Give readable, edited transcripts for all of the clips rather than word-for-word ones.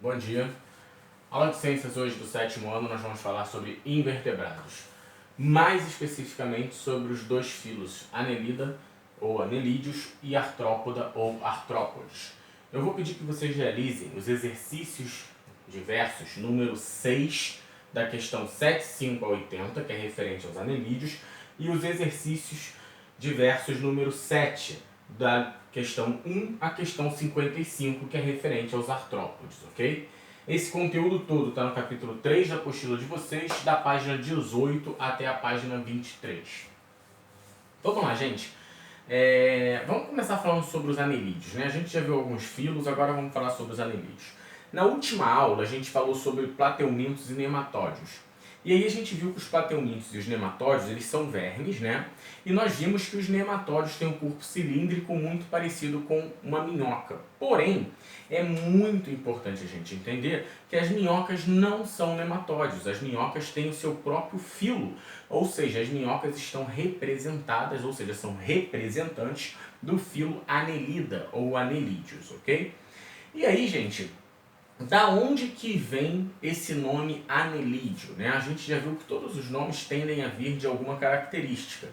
Bom dia. Aula de ciências hoje do 7º ano nós vamos falar sobre invertebrados. Mais especificamente sobre os dois filos, Annelida ou Annelídeos e Artrópoda ou Artrópodes. Eu vou pedir que vocês realizem os exercícios diversos número 6 da questão 75 a 80, que é referente aos Annelídeos, e os exercícios diversos número 7 da questão 1 à questão 55, que é referente aos artrópodes, ok? Esse conteúdo todo está no capítulo 3 da apostila de vocês, da página 18 até a página 23. Vamos lá, gente. Vamos começar falando sobre os anelídeos, né? A gente já viu alguns filos, agora vamos falar sobre os anelídeos. Na última aula, a gente falou sobre plateumintos e nematódios. E aí a gente viu que os plateumintos e os nematódios, eles são vermes, né? E nós vimos que os nematódios têm um corpo cilíndrico muito parecido com uma minhoca. Porém, é muito importante a gente entender que as minhocas não são nematódios. As minhocas têm o seu próprio filo, ou seja, as minhocas estão representadas, ou seja, são representantes do filo Annelida ou Annelídeos, ok? E aí, gente, da onde que vem esse nome anelídeo, né? A gente já viu que todos os nomes tendem a vir de alguma característica.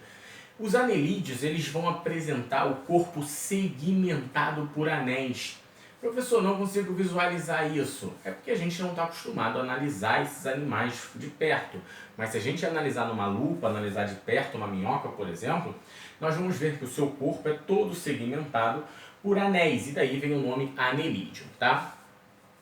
Os anelídeos, eles vão apresentar o corpo segmentado por anéis. Professor, não consigo visualizar isso. É porque a gente não está acostumado a analisar esses animais de perto. Mas se a gente analisar numa lupa, analisar de perto uma minhoca, por exemplo, nós vamos ver que o seu corpo é todo segmentado por anéis. E daí vem o nome anelídeo, tá?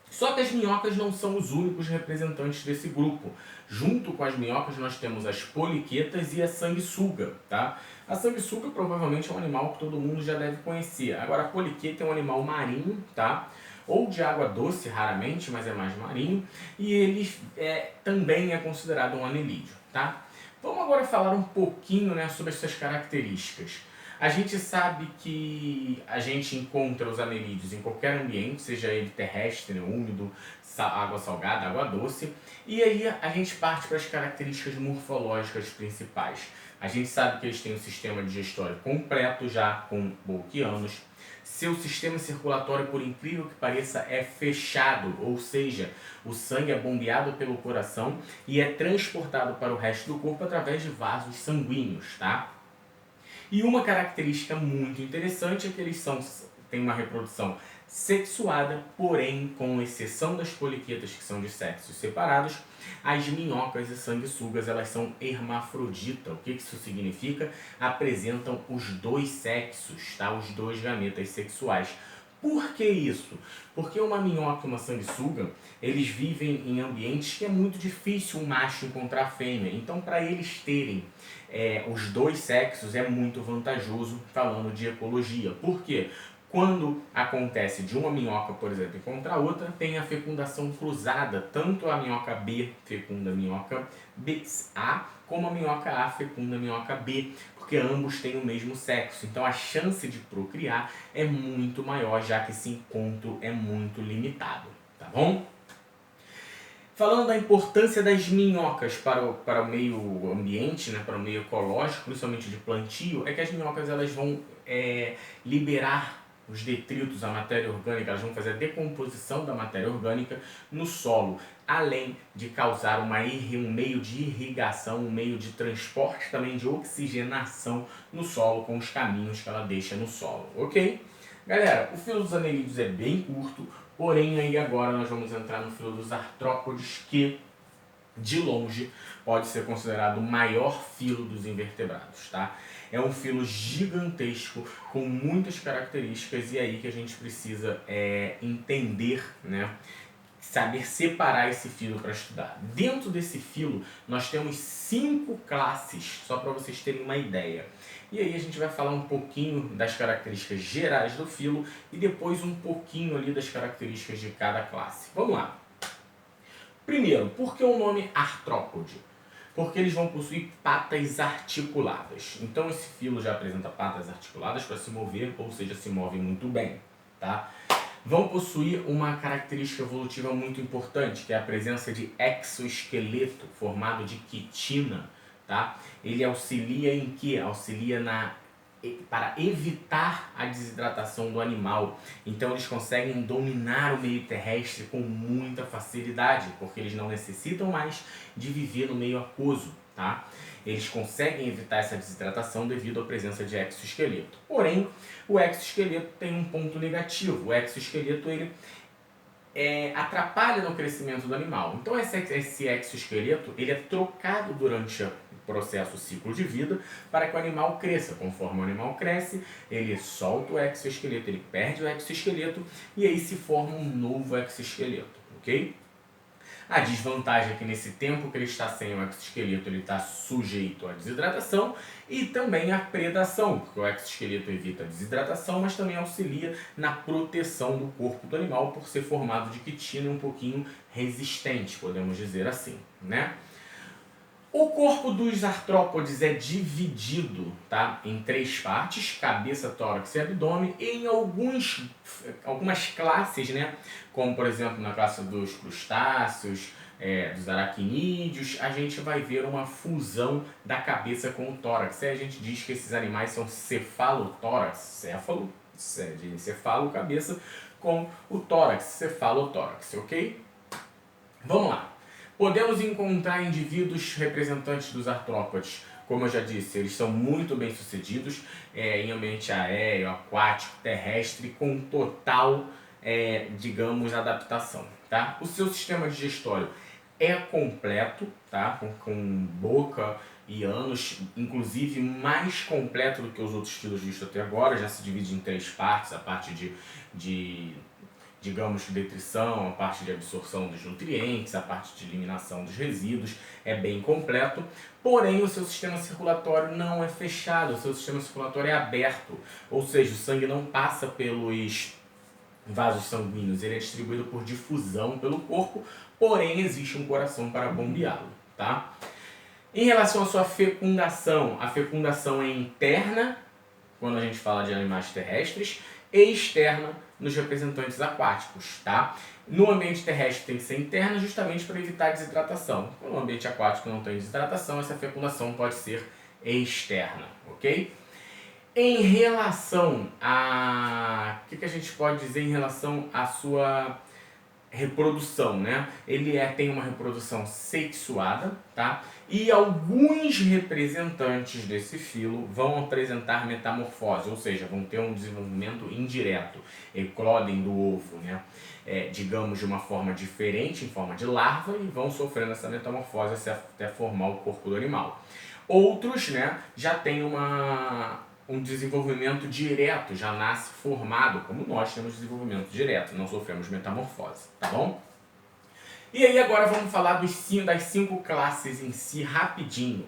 Só que as minhocas não são os únicos representantes desse grupo. Junto com as minhocas nós temos as poliquetas e a sanguessuga, tá? A sanguessuga provavelmente é um animal que todo mundo já deve conhecer. Agora a poliqueta é um animal marinho, tá? Ou de água doce, raramente, mas é mais marinho. E ele também é considerado um anelídeo, tá? Vamos agora falar um pouquinho, né, sobre essas características. A gente sabe que a gente encontra os anelídeos em qualquer ambiente, seja ele terrestre, úmido, água salgada, água doce. E aí a gente parte para as características morfológicas principais. A gente sabe que eles têm um sistema digestório completo já, com bolquianos. Seu sistema circulatório, por incrível que pareça, é fechado, ou seja, o sangue é bombeado pelo coração e é transportado para o resto do corpo através de vasos sanguíneos, tá? E uma característica muito interessante é que eles têm uma reprodução sexuada, porém, com exceção das poliquetas que são de sexos separados, as minhocas e sanguessugas elas são hermafrodita. O que isso significa? Apresentam os dois sexos, tá? Os dois gametas sexuais. Por que isso? Porque uma minhoca e uma sanguessuga, eles vivem em ambientes que é muito difícil um macho encontrar a fêmea. Então, para eles terem os dois sexos é muito vantajoso falando de ecologia. Por quê? Quando acontece de uma minhoca, por exemplo, encontrar outra, tem a fecundação cruzada. Tanto a minhoca B fecunda a minhoca A, como a minhoca A fecunda a minhoca B, porque ambos têm o mesmo sexo. Então a chance de procriar é muito maior, já que esse encontro é muito limitado, tá bom? Falando da importância das minhocas para o meio ambiente, né, para o meio ecológico, principalmente de plantio, é que as minhocas elas vão liberar os detritos, a matéria orgânica, elas vão fazer a decomposição da matéria orgânica no solo, além de causar um meio de irrigação, um meio de transporte também de oxigenação no solo com os caminhos que ela deixa no solo, ok? Galera, o filo dos anelídeos é bem curto, porém aí agora nós vamos entrar no filo dos artrópodes, que de longe pode ser considerado o maior filo dos invertebrados, tá? É um filo gigantesco, com muitas características, e é aí que a gente precisa entender, né? Saber separar esse filo para estudar. Dentro desse filo, nós temos 5 classes, só para vocês terem uma ideia. E aí a gente vai falar um pouquinho das características gerais do filo e depois um pouquinho ali das características de cada classe. Vamos lá. Primeiro, por que o nome artrópode? Porque eles vão possuir patas articuladas. Então esse filo já apresenta patas articuladas para se mover, ou seja, se move muito bem, tá? Vão possuir uma característica evolutiva muito importante, que é a presença de exoesqueleto formado de quitina, tá? Ele auxilia em quê? Auxilia na para evitar a desidratação do animal. Então eles conseguem dominar o meio terrestre com muita facilidade, porque eles não necessitam mais de viver no meio aquoso, tá? Eles conseguem evitar essa desidratação devido à presença de exoesqueleto. Porém, o exoesqueleto tem um ponto negativo. O exoesqueleto ele atrapalha no crescimento do animal. Então esse exoesqueleto ele é trocado durante o processo ciclo de vida para que o animal cresça. Conforme o animal cresce, ele solta o exoesqueleto, ele perde o exoesqueleto e aí se forma um novo exoesqueleto, ok? A desvantagem é que nesse tempo que ele está sem o exoesqueleto, ele está sujeito à desidratação e também à predação, porque o exoesqueleto evita a desidratação, mas também auxilia na proteção do corpo do animal por ser formado de quitina e um pouquinho resistente, podemos dizer assim, né? O corpo dos artrópodes é dividido, tá, em 3 partes, cabeça, tórax e abdômen, e em algumas classes, né, como por exemplo na classe dos crustáceos, dos aracnídeos, a gente vai ver uma fusão da cabeça com o tórax. Aí a gente diz que esses animais são cefalotórax, céfalo, de encefalo, cabeça, com o tórax, cefalotórax, ok? Vamos lá. Podemos encontrar indivíduos representantes dos artrópodes, como eu já disse, eles são muito bem sucedidos em ambiente aéreo, aquático, terrestre, com total, digamos, adaptação. Tá? O seu sistema digestório é completo, tá? com boca e ânus, inclusive mais completo do que os outros estilos vistos até agora, já se divide em 3 partes, a parte digamos, detrição, a parte de absorção dos nutrientes, a parte de eliminação dos resíduos, é bem completo. Porém, o seu sistema circulatório não é fechado, o seu sistema circulatório é aberto, ou seja, o sangue não passa pelos vasos sanguíneos, ele é distribuído por difusão pelo corpo, porém existe um coração para bombeá-lo, tá? Em relação à sua fecundação, a fecundação é interna, quando a gente fala de animais terrestres, e externa nos representantes aquáticos, tá? No ambiente terrestre tem que ser interna justamente para evitar desidratação. No ambiente aquático não tem desidratação, essa fecundação pode ser externa, ok? Em relação a... O que a gente pode dizer em relação à sua reprodução, né? Ele tem uma reprodução sexuada, tá? E alguns representantes desse filo vão apresentar metamorfose, ou seja, vão ter um desenvolvimento indireto, eclodem do ovo, né? Digamos de uma forma diferente, em forma de larva, e vão sofrendo essa metamorfose até formar o corpo do animal. Outros, né, já têm um desenvolvimento direto, já nasce formado, como nós temos desenvolvimento direto, não sofremos metamorfose, tá bom? E aí agora vamos falar das 5 classes em si, rapidinho.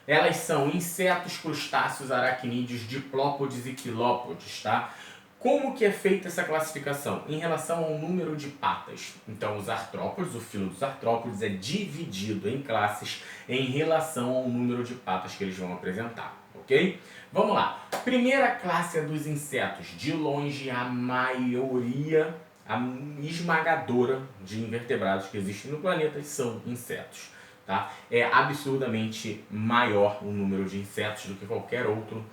Elas são insetos, crustáceos, aracnídeos, diplópodes e quilópodes, tá? Como que é feita essa classificação? Em relação ao número de patas. Então, os artrópodes, o filo dos artrópodes é dividido em classes em relação ao número de patas que eles vão apresentar, ok? Vamos lá. Primeira classe é dos insetos. De longe, a maioria, a esmagadora de invertebrados que existem no planeta são insetos. Tá? É absurdamente maior o número de insetos do que qualquer outro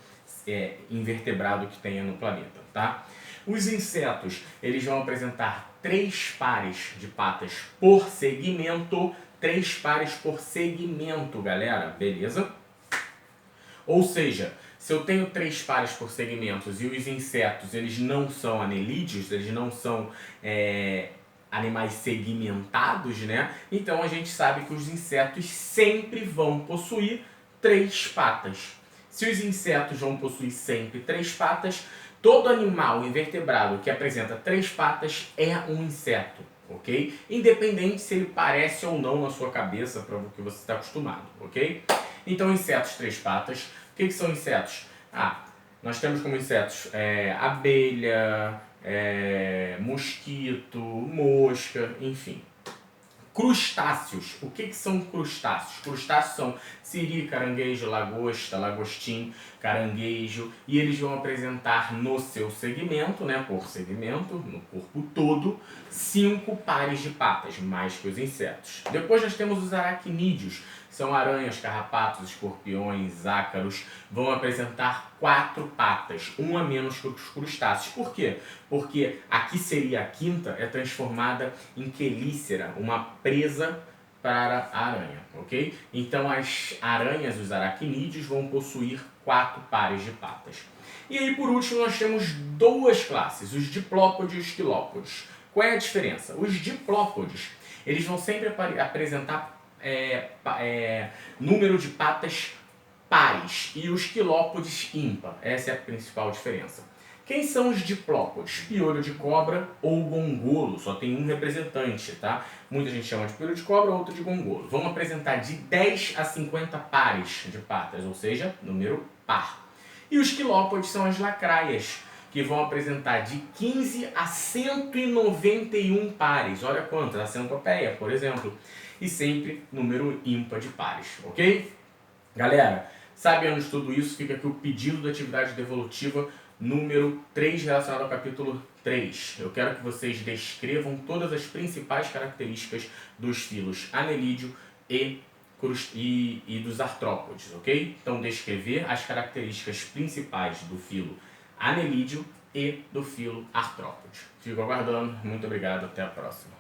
invertebrado que tenha no planeta, tá? Os insetos, eles vão apresentar 3 pares de patas por segmento, 3 pares por segmento, galera, beleza? Ou seja, se eu tenho 3 pares por segmentos e os insetos, eles não são anelídeos, eles não são animais segmentados, né? Então a gente sabe que os insetos sempre vão possuir 3 patas. Se os insetos vão possuir sempre 3 patas, todo animal invertebrado que apresenta 3 patas é um inseto, ok? Independente se ele parece ou não na sua cabeça, para o que você está acostumado, ok? Então, insetos 3 patas. O que são insetos? Nós temos como insetos mosquito, mosca, enfim. Crustáceos. O que são crustáceos? Crustáceos são siri, caranguejo, lagosta, lagostim, caranguejo, e eles vão apresentar no seu segmento, né, por segmento, no corpo todo, 5 pares de patas, mais que os insetos. Depois nós temos os aracnídeos, são aranhas, carrapatos, escorpiões, ácaros, vão apresentar 4 patas, um a menos que os crustáceos. Por quê? Porque aqui seria a quinta, é transformada em quelícera, uma presa para a aranha, ok? Então as aranhas, os aracnídeos, vão possuir 4 pares de patas. E aí por último nós temos 2 classes, os diplópodes e os quilópodes. Qual é a diferença? Os diplópodes, eles vão sempre apresentar número de patas pares e os quilópodes ímpar. Essa é a principal diferença. Quem são os diplópodes? Piolho de cobra ou gongolo, só tem um representante, tá? Muita gente chama de piolho de cobra, outro de gongolo. Vão apresentar de 10 a 50 pares de patas, ou seja, número par. E os quilópodes são as lacraias, que vão apresentar de 15 a 191 pares. Olha quantas, a centopeia, por exemplo. E sempre número ímpar de pares, ok? Galera, sabendo de tudo isso, fica aqui o pedido da atividade devolutiva número 3 relacionado ao capítulo 3. Eu quero que vocês descrevam todas as principais características dos filos anelídeo e dos artrópodes, ok? Então, descrever as características principais do filo anelídeo e do filo artrópode. Fico aguardando. Muito obrigado. Até a próxima.